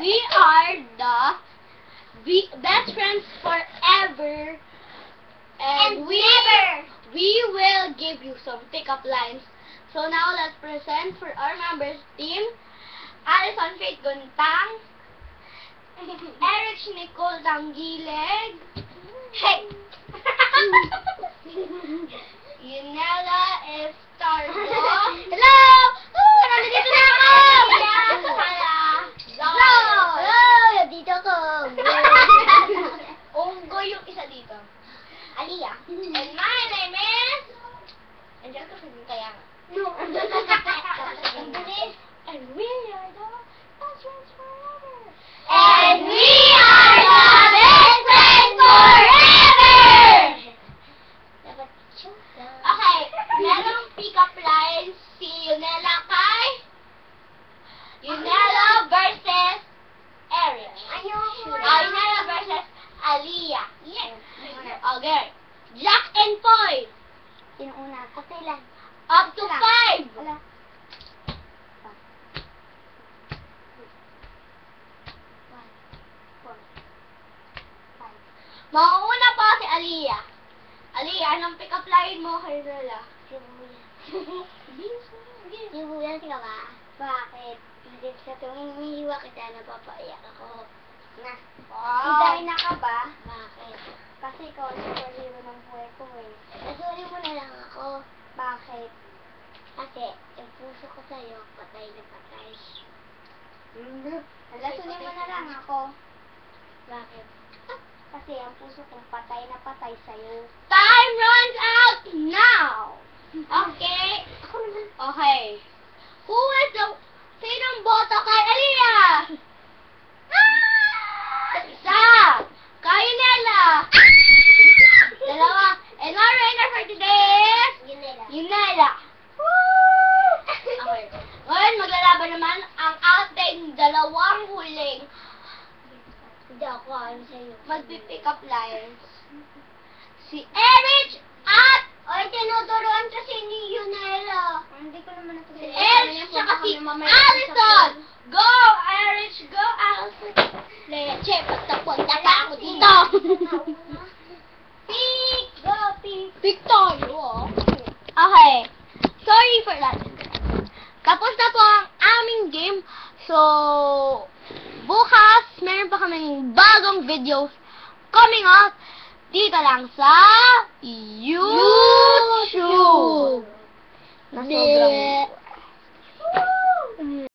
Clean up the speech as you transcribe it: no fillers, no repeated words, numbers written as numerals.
We are the best friends forever. And we will give you some pickup lines. So now let's present for our members team. Alison Faith Guntang, Eric Nicole Tangileg, hey! Yunela Estardo. Hello! Nandito na ako! Hello! Dito ko. Unggoy yung isa dito. Aliyah. And my name is... Andiyan ko sabihin kaya nga. No. And we are the best friends forever. And we are the best friends forever! Okay, merong pick-up lines si Yunela kay Yunela versus Eric. Yunela versus Aliyah. Yes. Okay. Jack and Poy. Sino una? Kasi lang. Up to 5. Wala. Mauuna pa si Aliyah. Aliyah, anong pick-up line mo kay Yunela? Sibuyan ka ba? Bakit? Hindi sa tuwing umiiwa kita, napapaiyak ako. Na. Wow. Na ka ba? Bakit? Kasi ikaw ang superhero ng buhay ko eh. Nasuri mo na lang ako. Bakit? Kasi yung puso ko sa'yo, patay na patay. Nasuri mo na lang ako. Bakit? Kasi ang puso kong patay na patay sa'yo. Time runs out now! Okay. Okay. Who is the... Sinong boto kay Aliyah? Isa! Kay Yunela! Dalawa. And our winner for today is... Yunela. Okay. Ngayon, maglalaban naman ang ating dalawang huling Hindi ako ayon sa'yo. magpipick up lines. Si Eric at Oy, tinuturuan kasi ni Yunela. Hindi ko naman ito. si Eric tsaka si Alison. Go, Eric! Go, Alison! Leche, punta pa ako dito. Pick! Go, Pink. Pick tayo. Okay. Sorry for that. Tapos na po ang aming game. So, bukas, meron pa kaming bagong videos coming out dito lang sa YouTube. Na sobrang